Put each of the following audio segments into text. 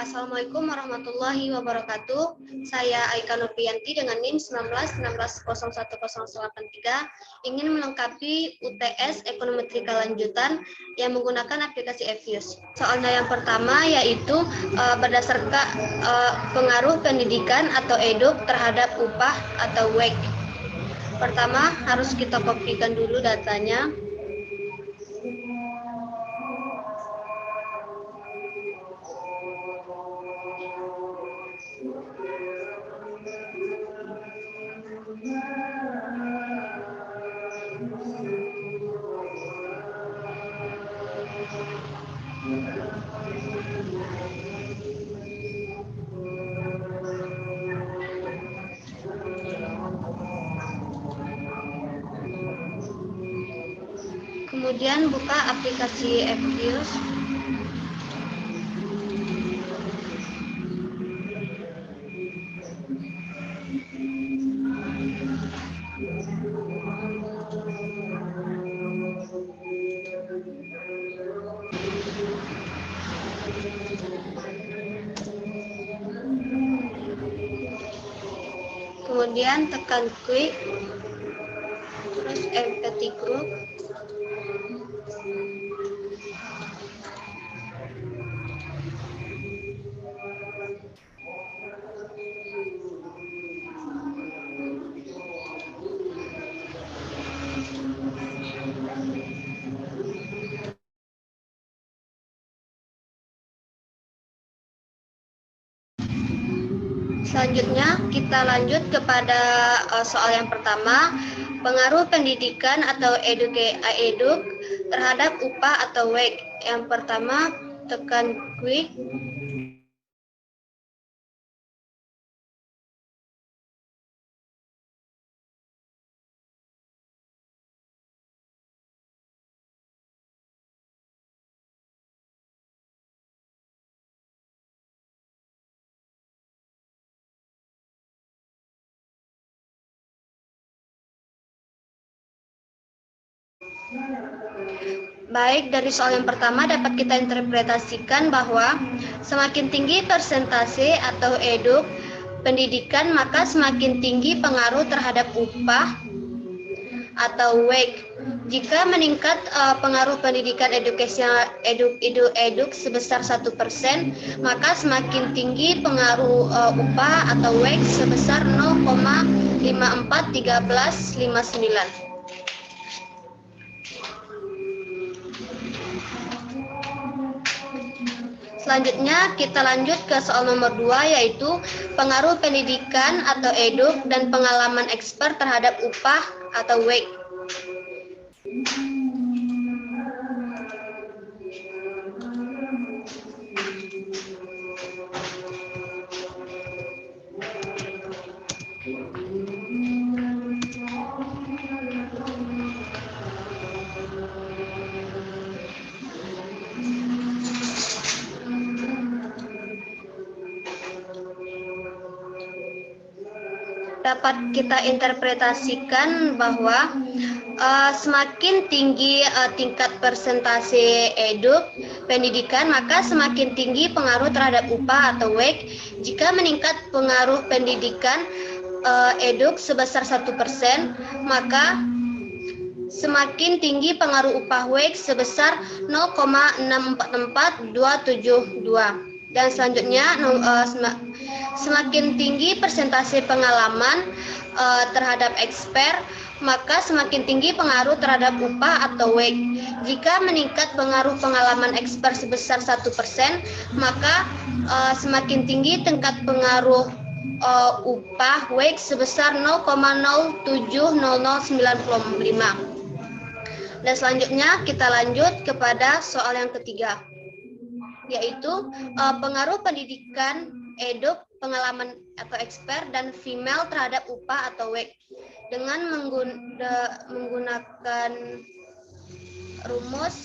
Assalamualaikum warahmatullahi wabarakatuh. Saya Aika Nurpianti dengan NIM 19 ingin melengkapi UTS Ekonometrika Lanjutan yang menggunakan aplikasi EVIUS. Soalnya yang pertama yaitu berdasarkan pengaruh pendidikan atau eduk terhadap upah atau WEG. Pertama harus kita kopikan dulu datanya. Kemudian buka aplikasi EVIUS. Kemudian tekan klik, terus empty group. Selanjutnya kita lanjut kepada soal yang pertama, pengaruh pendidikan atau eduk terhadap upah atau WEG. Yang pertama tekan klik. Baik, dari soal yang pertama dapat kita interpretasikan bahwa semakin tinggi persentase atau eduk pendidikan, maka semakin tinggi pengaruh terhadap upah atau WEG. Jika meningkat pengaruh pendidikan eduk sebesar 1%, maka semakin tinggi pengaruh upah atau WEG sebesar 0,541359. Selanjutnya kita lanjut ke soal nomor 2, yaitu pengaruh pendidikan atau eduk dan pengalaman expert terhadap upah atau WEG. Dapat kita interpretasikan bahwa semakin tinggi tingkat persentase eduk pendidikan, maka semakin tinggi pengaruh terhadap upah atau WEG. Jika meningkat pengaruh pendidikan eduk sebesar 1%, maka semakin tinggi pengaruh upah WEG sebesar 0,644272. Dan selanjutnya semakin tinggi persentase pengalaman terhadap expert, maka semakin tinggi pengaruh terhadap upah atau WEG. Jika meningkat pengaruh pengalaman expert sebesar 1%, maka semakin tinggi tingkat pengaruh upah WEG sebesar 0,070095. Dan selanjutnya kita lanjut kepada soal yang ketiga, yaitu pengaruh pendidikan eduk, pengalaman atau expert, dan female terhadap upah atau WEG. Dengan menggunakan rumus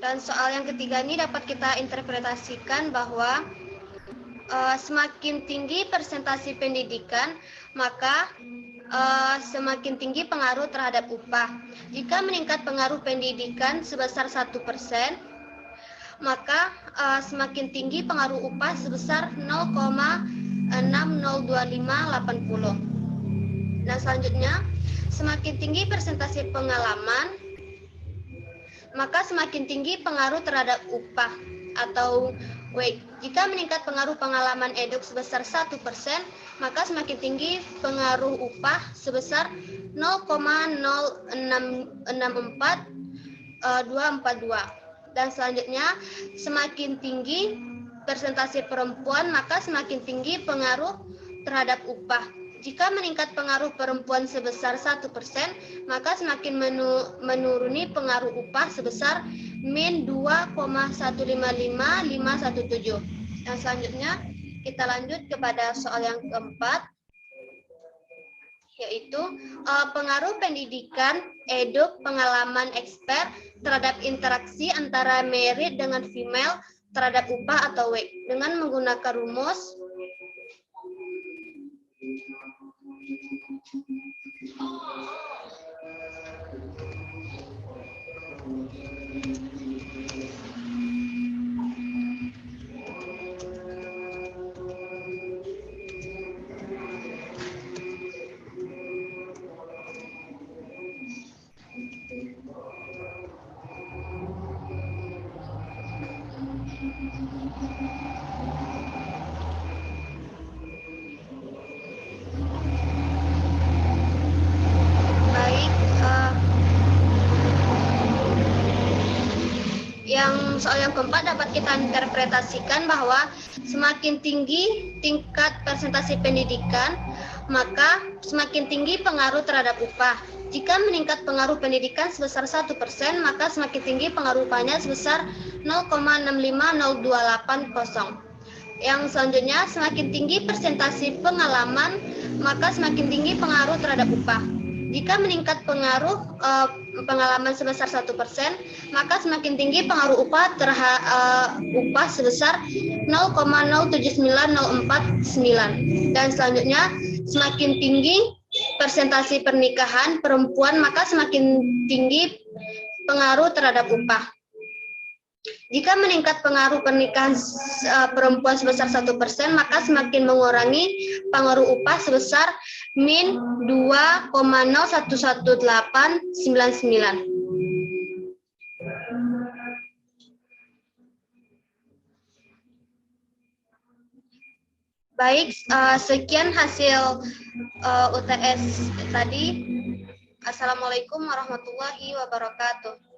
Dan soal yang ketiga ini dapat kita interpretasikan bahwa semakin tinggi persentase pendidikan, maka semakin tinggi pengaruh terhadap upah. Jika meningkat pengaruh pendidikan sebesar 1%, maka semakin tinggi pengaruh upah sebesar 0,602580. Dan selanjutnya, semakin tinggi persentase pengalaman, maka semakin tinggi pengaruh terhadap upah atau wage. Jika meningkat pengaruh pengalaman eduk sebesar 1%, maka semakin tinggi pengaruh upah sebesar 0,064242. Dan selanjutnya, semakin tinggi persentase perempuan, maka semakin tinggi pengaruh terhadap upah. Jika meningkat pengaruh perempuan sebesar 1%, maka semakin menuruni pengaruh upah sebesar min 2,155517. Dan selanjutnya kita lanjut kepada soal yang keempat, yaitu pengaruh pendidikan, eduk, pengalaman expert terhadap interaksi antara merit dengan female terhadap upah atau wage. Dengan menggunakan rumus soal yang keempat dapat kita interpretasikan bahwa semakin tinggi tingkat persentase pendidikan, maka semakin tinggi pengaruh terhadap upah. Jika meningkat pengaruh pendidikan sebesar 1%, maka semakin tinggi pengaruh upahnya sebesar 0,650280. Yang selanjutnya, semakin tinggi persentase pengalaman, maka semakin tinggi pengaruh terhadap upah. Jika meningkat pengaruh pengalaman sebesar 1%, maka semakin tinggi pengaruh upah upah sebesar 0,079049. Dan selanjutnya, semakin tinggi persentase pernikahan perempuan, maka semakin tinggi pengaruh terhadap upah. Jika meningkat pengaruh pernikahan perempuan sebesar 1%, maka semakin mengurangi pengaruh upah sebesar min 2,011899. Baik, sekian hasil UTS tadi. Assalamualaikum warahmatullahi wabarakatuh.